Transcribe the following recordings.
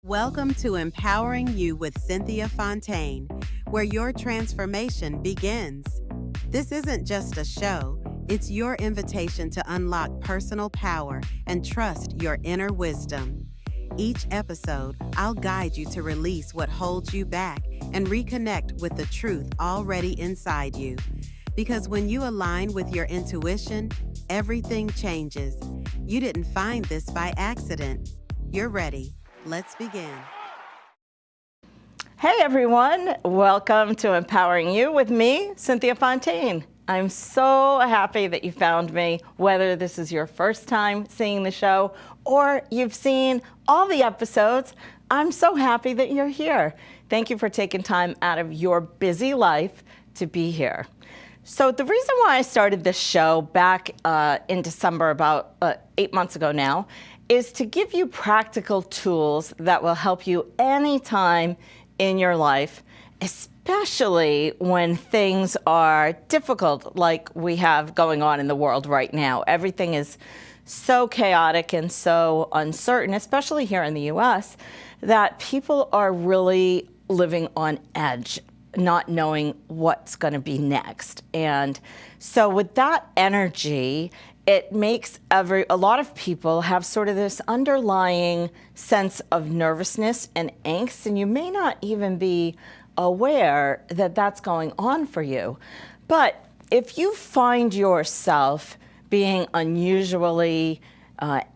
Welcome to Empowering You with Cynthia Fontaine, where your transformation begins. This isn't just a show, it's your invitation to unlock personal power and trust your inner wisdom. Each episode, I'll guide you to release what holds you back and reconnect with the truth already inside you. Because when you align with your intuition, everything changes. You didn't find this by accident. You're ready. Let's begin. Hey everyone, welcome to Empowering You with me, Cynthia Fontaine. I'm so happy that you found me, whether this is your first time seeing the show or you've seen all the episodes. I'm so happy that you're here. Thank you for taking time out of your busy life to be here. So the reason why I started this show back in December, about 8 months ago now, is to give you practical tools that will help you anytime in your life, especially when things are difficult like we have going on in the world right now. Everything is so chaotic and so uncertain, especially here in the US, that people are really living on edge, not knowing what's going to be next. And so with that energy, it makes a lot of people have sort of this underlying sense of nervousness and angst, and you may not even be aware that that's going on for you. But if you find yourself being unusually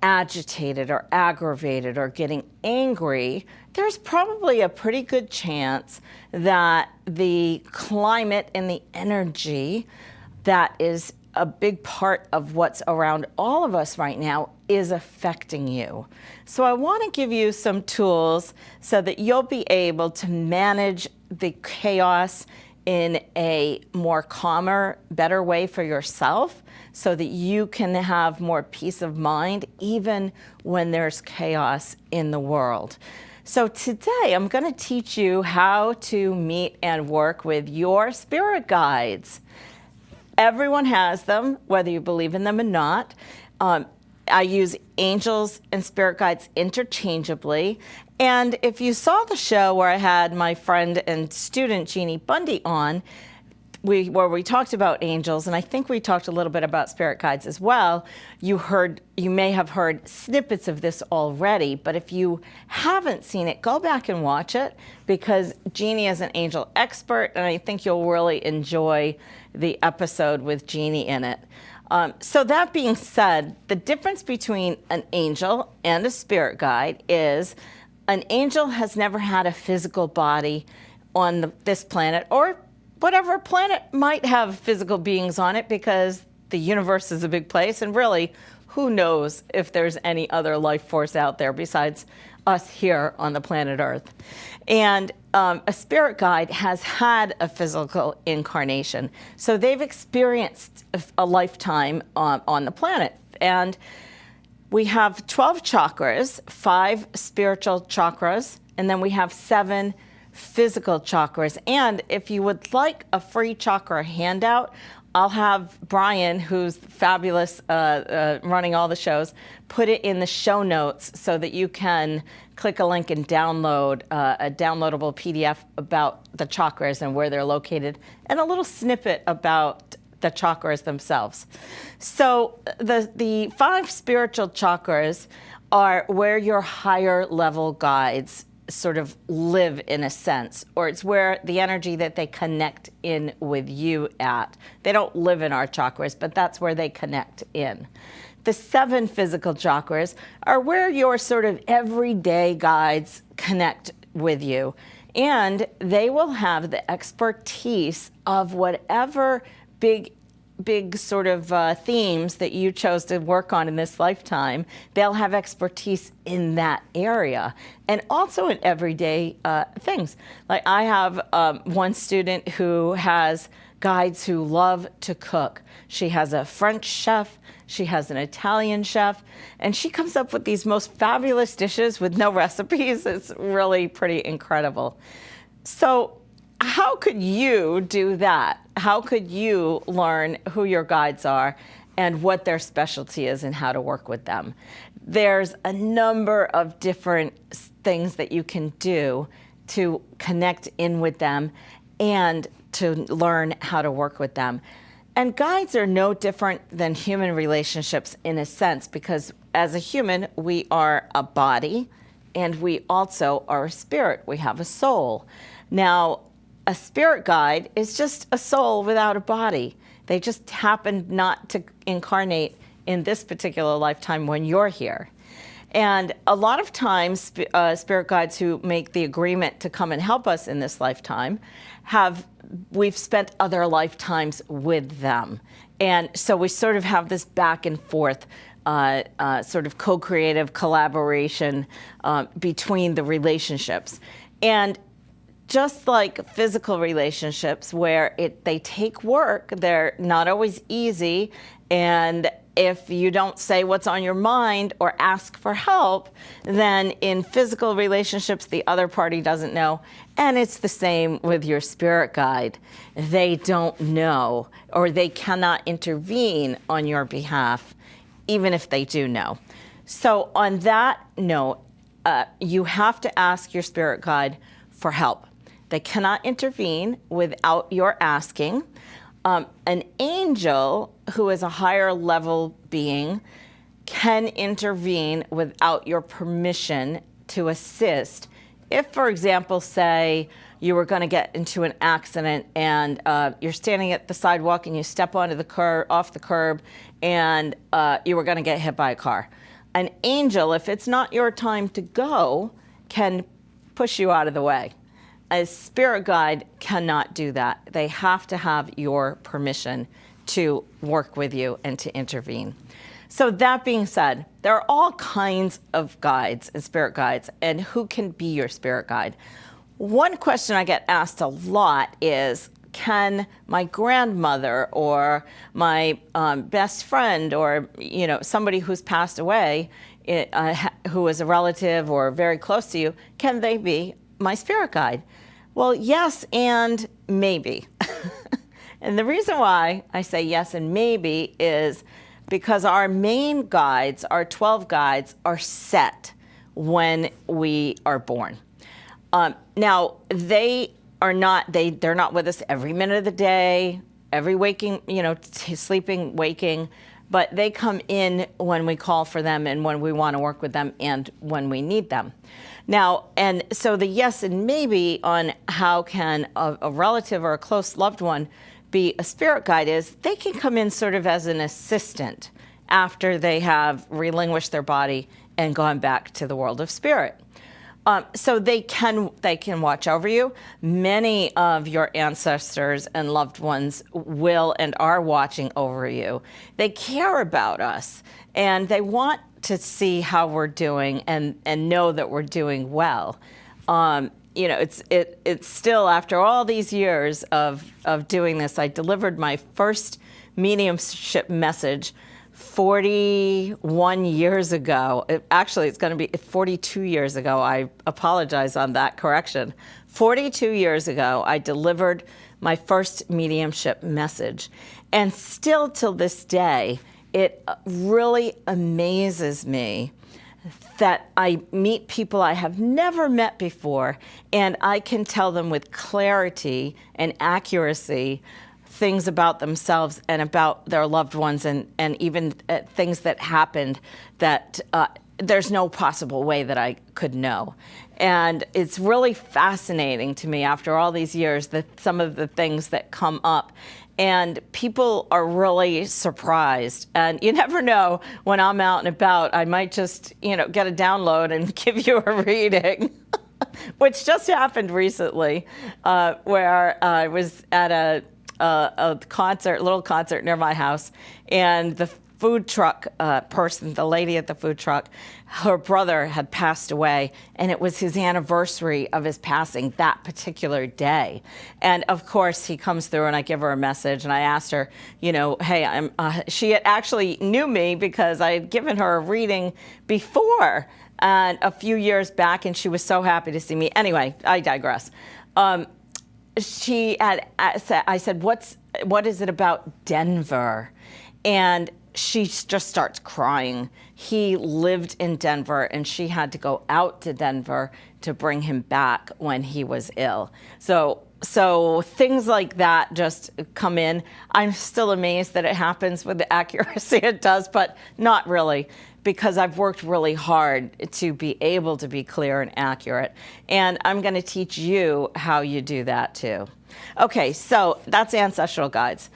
agitated or aggravated or getting angry, there's probably a pretty good chance that the climate and the energy that is a big part of what's around all of us right now is affecting you. So I want to give you some tools so that you'll be able to manage the chaos in a more calmer, better way for yourself, so that you can have more peace of mind even when there's chaos in the world. So today I'm going to teach you how to meet and work with your spirit guides. Everyone has them, whether you believe in them or not. I use angels and spirit guides interchangeably. And if you saw the show where I had my friend and student Jeannie Bundy on, where we talked about angels, and I think we talked a little bit about spirit guides as well, you may have heard snippets of this already, but if you haven't seen it, go back and watch it, because Jeannie is an angel expert, and I think you'll really enjoy the episode with Jeannie in it. So that being said, the difference between an angel and a spirit guide is an angel has never had a physical body on this planet, or whatever planet might have physical beings on it, because the universe is a big place, and really, who knows if there's any other life force out there besides us here on the planet Earth. And a spirit guide has had a physical incarnation. So they've experienced a lifetime on the planet. And we have 12 chakras, 5 spiritual chakras, and then we have 7 physical chakras. And if you would like a free chakra handout, I'll have Brian, who's fabulous running all the shows, put it in the show notes so that you can click a link and download a downloadable PDF about the chakras and where they're located, and a little snippet about the chakras themselves. So the 5 spiritual chakras are where your higher level guides sort of live, in a sense, or it's where the energy that they connect in with you at. They don't live in our chakras, but that's where they connect in. The 7 physical chakras are where your sort of everyday guides connect with you, and they will have the expertise of whatever big sort of themes that you chose to work on in this lifetime. They'll have expertise in that area, and also in everyday things. Like I have one student who has guides who love to cook. She has a French chef, she has an Italian chef, and she comes up with these most fabulous dishes with no recipes. It's really pretty incredible. So how could you do that? How could you learn who your guides are and what their specialty is and how to work with them? there's a number of different things that you can do to connect in with them and to learn how to work with them. And guides are no different than human relationships in a sense, because as a human, we are a body and we also are a spirit. We have a soul. Now, a spirit guide is just a soul without a body. They just happen not to incarnate in this particular lifetime when you're here. And a lot of times, spirit guides who make the agreement to come and help us in this lifetime we've spent other lifetimes with them. And so we sort of have this back and forth sort of co-creative collaboration between the relationships. And just like physical relationships where they take work, they're not always easy, and if you don't say what's on your mind or ask for help, then in physical relationships, the other party doesn't know. And it's the same with your spirit guide. They don't know, or they cannot intervene on your behalf, even if they do know. So on that note, you have to ask your spirit guide for help. They cannot intervene without your asking. An angel, who is a higher level being, can intervene without your permission to assist. If, for example, say you were going to get into an accident and you're standing at the sidewalk and you step onto the off the curb, and you were going to get hit by a car. An angel, if it's not your time to go, can push you out of the way. A spirit guide cannot do that. They have to have your permission to work with you and to intervene. So that being said, there are all kinds of guides and spirit guides, and who can be your spirit guide? One question I get asked a lot is, can my grandmother or my best friend, or somebody who's passed away, who is a relative or very close to you, can they be my spirit guide? Well, yes and maybe. And the reason why I say yes and maybe is because our main guides, our 12 guides, are set when we are born. Now, they're not with us every minute of the day, every waking, sleeping, waking, but they come in when we call for them and when we want to work with them and when we need them. Now, and so the yes and maybe on how can a relative or a close loved one be a spirit guide is they can come in sort of as an assistant after they have relinquished their body and gone back to the world of spirit. So they can watch over you. Many of your ancestors and loved ones will and are watching over you. They care about us, and they want to see how we're doing and know that we're doing well. It's still, after all these years of doing this, I delivered my first mediumship message 41 years ago. Actually, it's going to be 42 years ago. I apologize on that correction. 42 years ago, I delivered my first mediumship message. And still till this day, it really amazes me that I meet people I have never met before, and I can tell them with clarity and accuracy things about themselves and about their loved ones, and even things that happened that there's no possible way that I could know. And it's really fascinating to me after all these years that some of the things that come up, and people are really surprised. And you never know, when I'm out and about, I might just, get a download and give you a reading, which just happened recently, where I was at a little concert near my house, and the food truck person, the lady at the food truck, her brother had passed away, and it was his anniversary of his passing that particular day. And of course, he comes through, and I give her a message, and I asked her, hey, she had actually knew me because I had given her a reading before, and a few years back, and she was so happy to see me. Anyway, I digress. I said, what is it about Denver? And she just starts crying. He lived in Denver, and she had to go out to Denver to bring him back when he was ill. So things like that just come in. I'm still amazed that it happens with the accuracy it does, but not really, because I've worked really hard to be able to be clear and accurate. And I'm going to teach you how you do that too. Okay, so that's ancestral guides.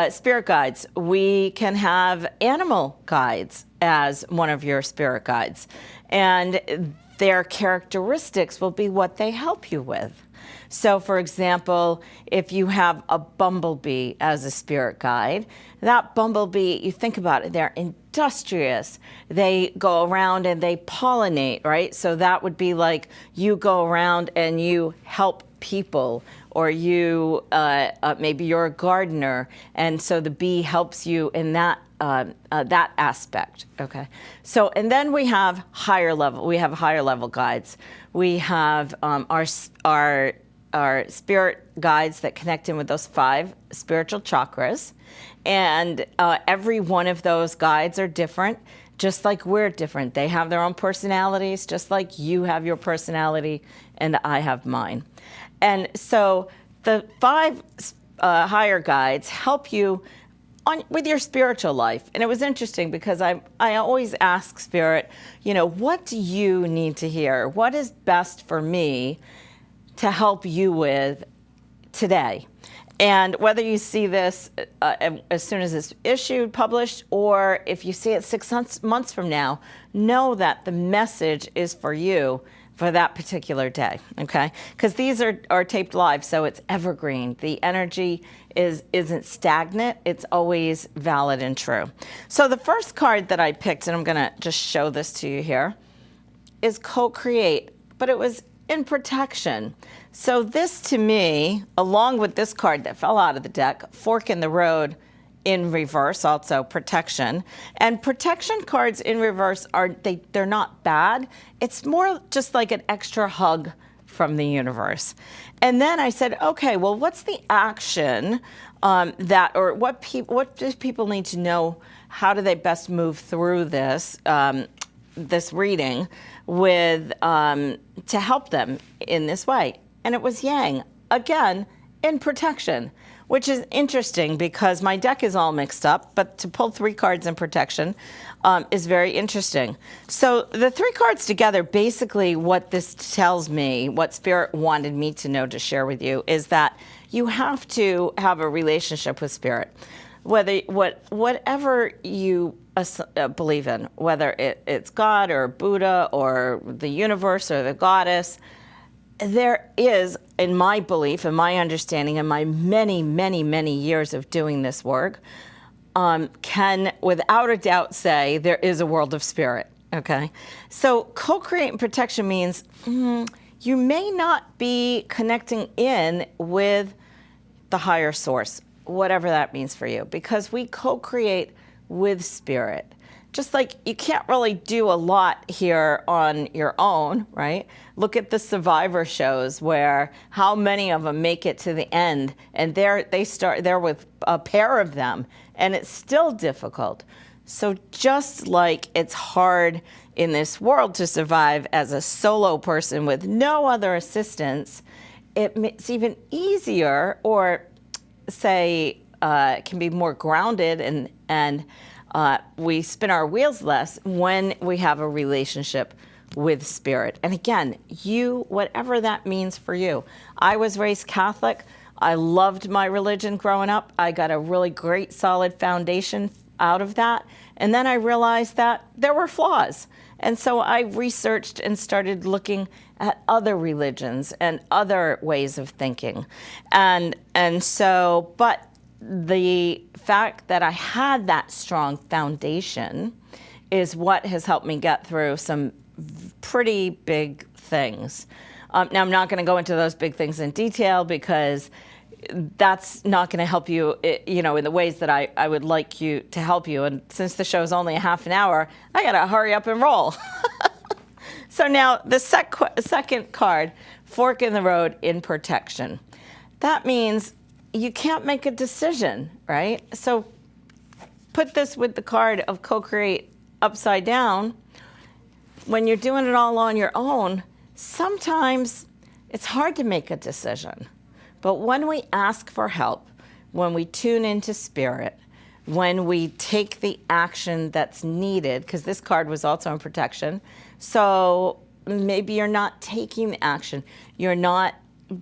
Spirit guides. We can have animal guides as one of your spirit guides. And their characteristics will be what they help you with. So, for example, if you have a bumblebee as a spirit guide, that bumblebee, you think about it, they're industrious. They go around and they pollinate, right? So that would be like you go around and you help people, or you maybe you're a gardener, and so the bee helps you in that that aspect. Okay, so and then we have higher level. We have higher level guides. We have our spirit guides that connect in with those 5 spiritual chakras, and every one of those guides are different. Just like we're different. They have their own personalities, just like you have your personality and I have mine. And so the 5 higher guides help you with your spiritual life. And it was interesting because I always ask Spirit, what do you need to hear? What is best for me to help you with today? And whether you see this as soon as it's issued, published, or if you see it 6 months from now, know that the message is for you for that particular day, okay? Because these are taped live, so it's evergreen. The energy isn't stagnant. It's always valid and true. So the first card that I picked, and I'm going to just show this to you here, is co-create, but it was in protection. So this to me, along with this card that fell out of the deck, fork in the road in reverse, also protection. And protection cards in reverse they're not bad. It's more just like an extra hug from the universe. And then I said, okay, well, what's the action what do people need to know? How do they best move through this this reading with to help them in this way? And it was Yang, again, in protection, which is interesting because my deck is all mixed up, but to pull 3 cards in protection is very interesting. So the 3 cards together, basically what this tells me, what Spirit wanted me to know to share with you, is that you have to have a relationship with Spirit. Whatever you believe in, whether it's God or Buddha or the universe or the goddess, there is, in my belief and my understanding and my many, many, many years of doing this work, can without a doubt say there is a world of spirit, okay? So co-create and protection means you may not be connecting in with the higher source, whatever that means for you, because we co-create with spirit. Just like you can't really do a lot here on your own, right? Look at the Survivor shows where how many of them make it to the end, and they start there with a pair of them, and it's still difficult. So just like it's hard in this world to survive as a solo person with no other assistance, it's even easier, or say can be more grounded and we spin our wheels less when we have a relationship with spirit. And again, whatever that means for you. I was raised Catholic. I loved my religion growing up. I got a really great solid foundation out of that. And then I realized that there were flaws. And so I researched and started looking at other religions and other ways of thinking. But the fact that I had that strong foundation is what has helped me get through some pretty big things. Now, I'm not going to go into those big things in detail because that's not going to help you, in the ways that I would like you to help you. And since the show is only a half an hour, I got to hurry up and roll. So now the second card, fork in the road in protection. That means you can't make a decision, right? So put this with the card of co-create upside down, when you're doing it all on your own, sometimes it's hard to make a decision. But when we ask for help, when we tune into spirit, when we take the action that's needed, because this card was also in protection, so maybe you're not taking the action, you're not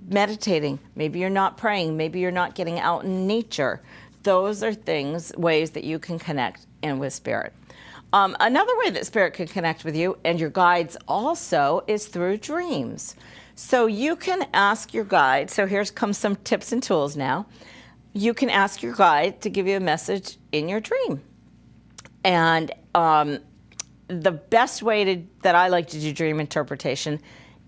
meditating, maybe you're not praying, maybe you're not getting out in nature. Those are ways that you can connect in with spirit. Another way that spirit can connect with you and your guides also is through dreams. So you can ask your guide, so here comes some tips and tools now. You can ask your guide to give you a message in your dream. And the best way that I like to do dream interpretation,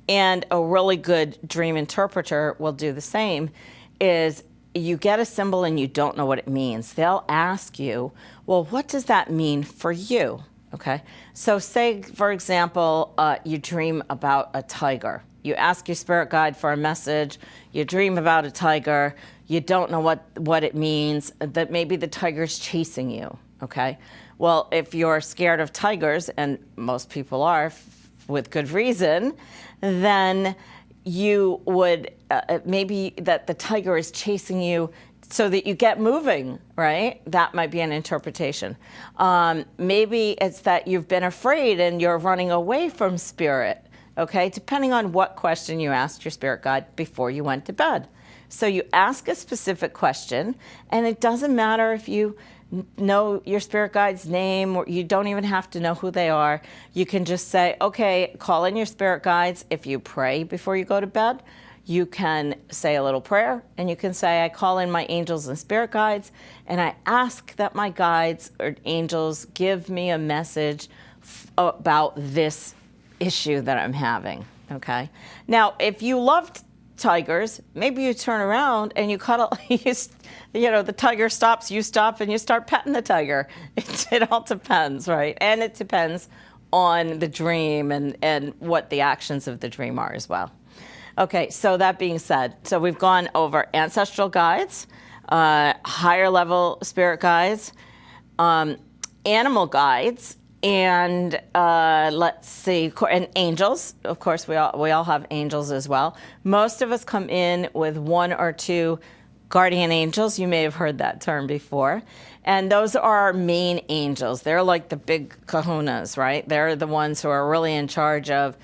and a really good dream interpreter will do the same, is you get a symbol and you don't know what it means. They'll ask you, well, what does that mean for you? Okay, so say, for example, you dream about a tiger. You ask your spirit guide for a message, you dream about a tiger, you don't know what it means, that maybe the tiger's chasing you, okay? Well, if you're scared of tigers, and most people are, with good reason, then you would, maybe that the tiger is chasing you so that you get moving, right? That might be an interpretation. Maybe it's that you've been afraid and you're running away from spirit, okay? Depending on what question you asked your spirit guide before you went to bed. So you ask a specific question, and it doesn't matter if you know your spirit guide's name, or you don't even have to know who they are. You can just say, okay, call in your spirit guides. If you pray before you go to bed, you can say a little prayer, and you can say, I call in my angels and spirit guides, and I ask that my guides or angels give me a message about this issue that I'm having, okay? Now, if you loved tigers, maybe you turn around and you cuddle, the tiger stops, you stop, and you start petting the tiger. It all depends, right? And it depends on the dream and what the actions of the dream are as well. Okay, so that being said, so we've gone over ancestral guides, higher level spirit guides, animal guides, and let's see, and angels. Of course, we all have angels as well. Most of us come in with one or two guardian angels. You may have heard that term before. And those are our main angels. They're like the big kahunas, right? They're the ones who are really in charge of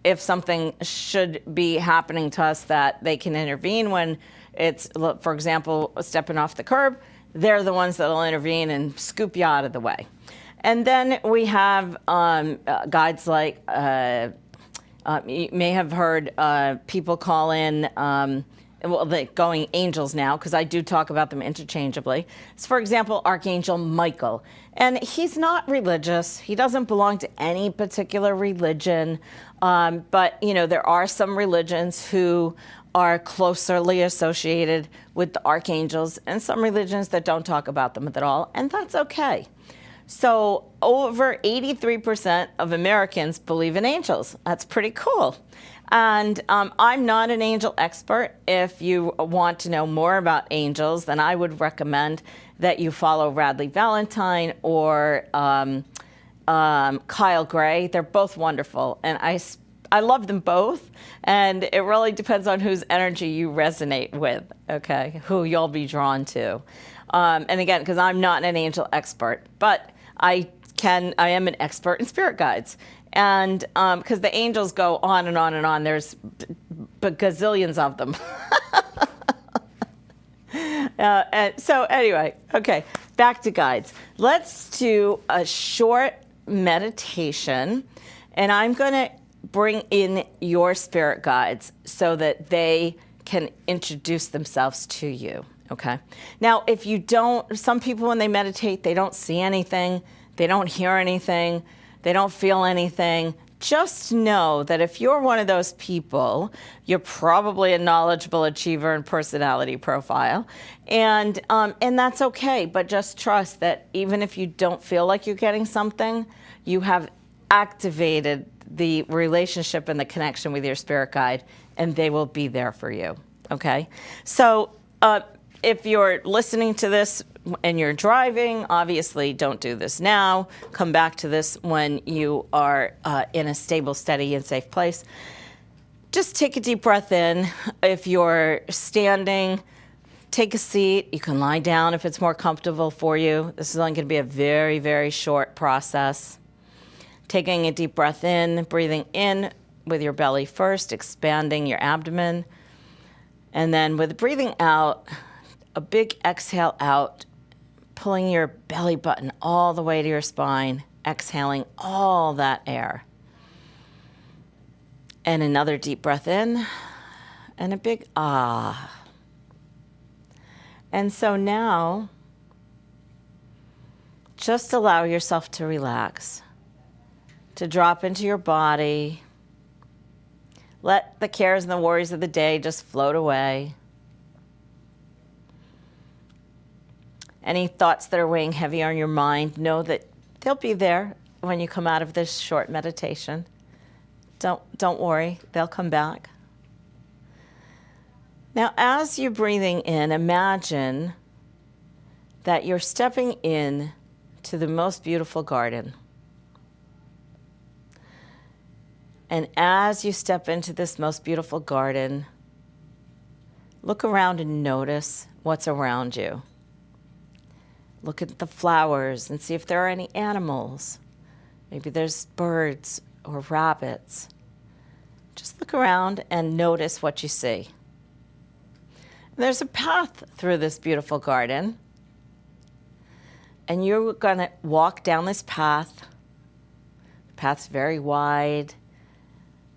if something should be happening to us, that they can intervene when it's, for example, stepping off the curb. They're the ones that will intervene and scoop you out of the way. And then we have guides like, you may have heard people call in, they're going angels now, because I do talk about them interchangeably. So for example, Archangel Michael. And he's not religious. He doesn't belong to any particular religion. But, there are some religions who are closely associated with the archangels, and some religions that don't talk about them at all, and that's okay. So over 83% of Americans believe in angels. That's pretty cool. And I'm not an angel expert. If you want to know more about angels, then I would recommend that you follow Radley Valentine or Kyle Gray. They're both wonderful, and I love them both, and it really depends on whose energy you resonate with, okay, who you'll be drawn to. And again, because I'm not an angel expert, but I am an expert in spirit guides. And because the angels go on and on and on, there's gazillions of them. And so anyway, okay, back to guides. Let's do a short meditation, and I'm going to bring in your spirit guides so that they can introduce themselves to you, okay? Now, if you don't, some people when they meditate, they don't see anything, they don't hear anything, they don't feel anything. Just know that if you're one of those people, you're probably a knowledgeable achiever and personality profile, and that's okay. But just trust that even if you don't feel like you're getting something, you have activated the relationship and the connection with your spirit guide, and they will be there for you. Okay, so if you're listening to this and you're driving, obviously don't do this now. Come back to this when you are in a stable, steady, and safe place. Just take a deep breath in. If you're standing, take a seat. You can lie down if it's more comfortable for you. This is only going to be a very, very short process. Taking a deep breath in, breathing in with your belly first, expanding your abdomen. And then with breathing out, a big exhale out, pulling your belly button all the way to your spine, exhaling all that air. And another deep breath in, and a big ah. And so now, just allow yourself to relax, to drop into your body. Let the cares and the worries of the day just float away. Any thoughts that are weighing heavy on your mind, know that they'll be there when you come out of this short meditation. Don't worry, they'll come back. Now, as you're breathing in, imagine that you're stepping in to the most beautiful garden. And as you step into this most beautiful garden, look around and notice what's around you. Look at the flowers and see if there are any animals. Maybe there's birds or rabbits. Just look around and notice what you see. There's a path through this beautiful garden, and you're going to walk down this path. The path's very wide.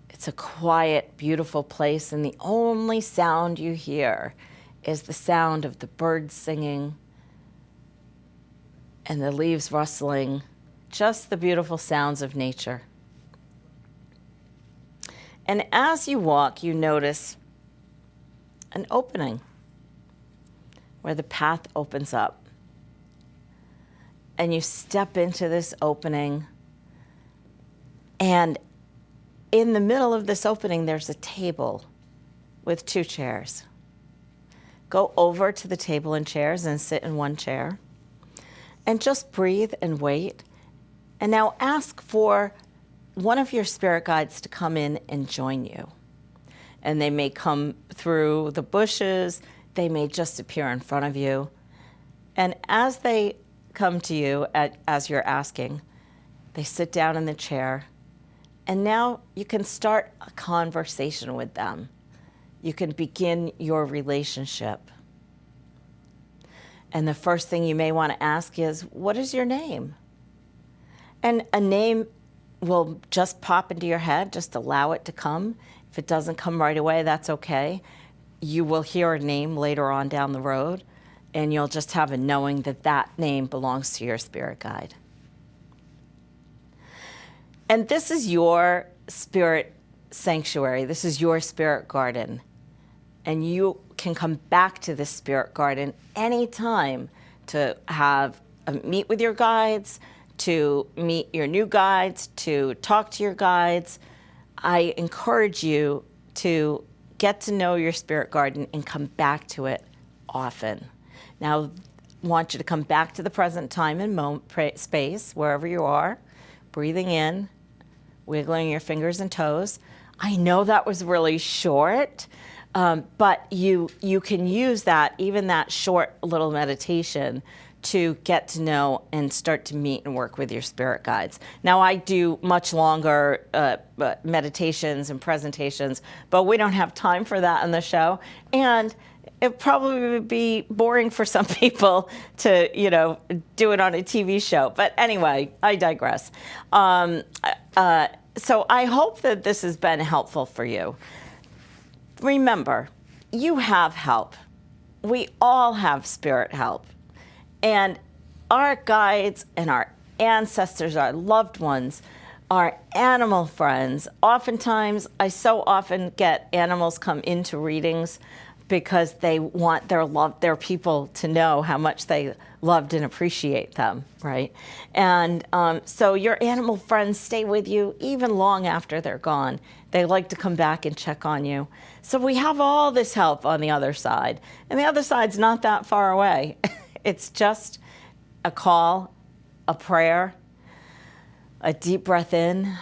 It's a quiet, beautiful place, and the only sound you hear is the sound of the birds singing and the leaves rustling, just the beautiful sounds of nature. And as you walk, you notice an opening where the path opens up. And you step into this opening, and in the middle of this opening, there's a table with 2 chairs. Go over to the table and chairs and sit in one chair. And just breathe and wait. And now ask for one of your spirit guides to come in and join you. And they may come through the bushes. They may just appear in front of you. And as they come to you, as you're asking, they sit down in the chair. And now you can start a conversation with them. You can begin your relationship. And the first thing you may want to ask is, what is your name? And a name will just pop into your head. Just allow it to come. If it doesn't come right away, that's okay. You will hear a name later on down the road, and you'll just have a knowing that that name belongs to your spirit guide. And this is your spirit sanctuary. This is your spirit garden. And you can come back to this spirit garden anytime to have a meet with your guides, to meet your new guides, to talk to your guides. I encourage you to get to know your spirit garden and come back to it often. Now, I want you to come back to the present time and space, wherever you are, breathing in, wiggling your fingers and toes. I know that was really short, but you can use that, even that short little meditation, to get to know and start to meet and work with your spirit guides. Now, I do much longer meditations and presentations, but we don't have time for that on the show. And it probably would be boring for some people to, do it on a TV show. But anyway, I digress. So I hope that this has been helpful for you. Remember, you have help. We all have spirit help. And our guides and our ancestors, our loved ones, our animal friends. Oftentimes, I so often get animals come into readings because they want their people to know how much they loved and appreciate them, right? And so your animal friends stay with you even long after they're gone. They like to come back and check on you. So we have all this help on the other side. And the other side's not that far away. It's just a call, a prayer, a deep breath in,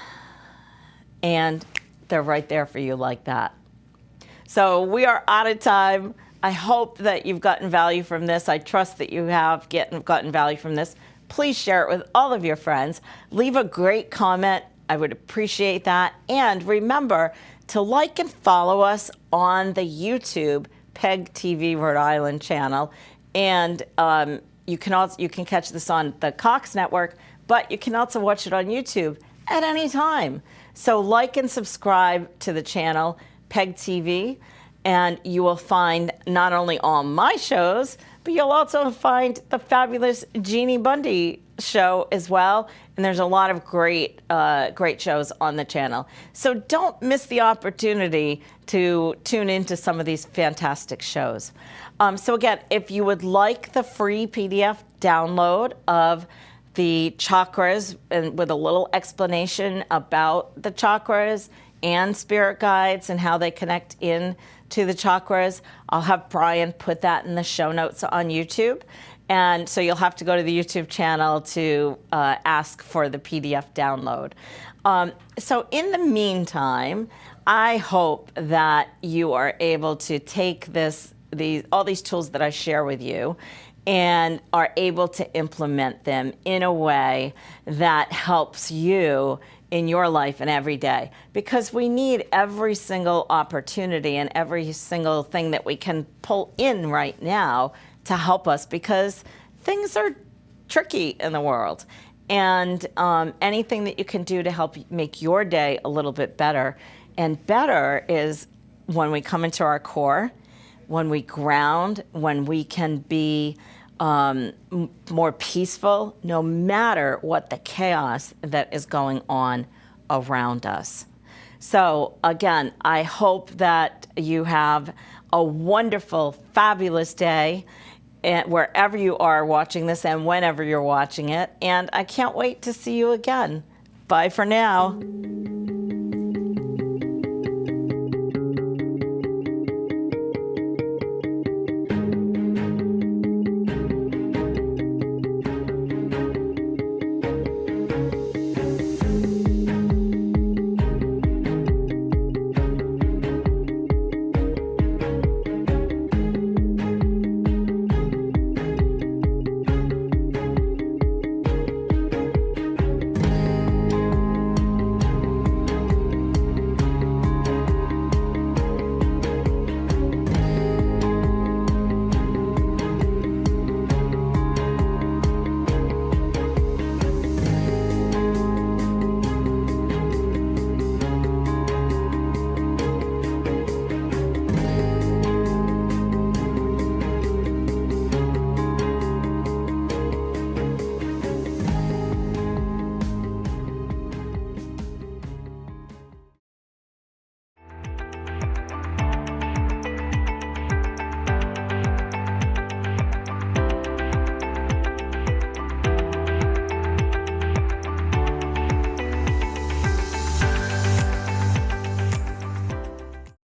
and they're right there for you like that. So we are out of time. I hope that you've gotten value from this. I trust that you have gotten value from this. Please share it with all of your friends. Leave a great comment. I would appreciate that. And remember to like and follow us on the YouTube PEG TV Rhode Island channel. And you can catch this on the Cox Network, but you can also watch it on YouTube at any time. So like and subscribe to the channel PEG TV, and you will find not only all my shows, but you'll also find the fabulous Jeannie Bundy show as well. And there's a lot of great shows on the channel. So don't miss the opportunity to tune into some of these fantastic shows. So again, if you would like the free PDF download of the chakras and with a little explanation about the chakras and spirit guides and how they connect in to the chakras, I'll have Brian put that in the show notes on YouTube. And so you'll have to go to the YouTube channel to ask for the PDF download. So in the meantime, I hope that you are able to take all these tools that I share with you and are able to implement them in a way that helps you in your life and every day, because we need every single opportunity and every single thing that we can pull in right now to help us, because things are tricky in the world. And anything that you can do to help make your day a little bit better. And better is when we come into our core, when we ground, when we can be more peaceful, no matter what the chaos that is going on around us. So again, I hope that you have a wonderful, fabulous day wherever you are watching this and whenever you're watching it. And I can't wait to see you again. Bye for now.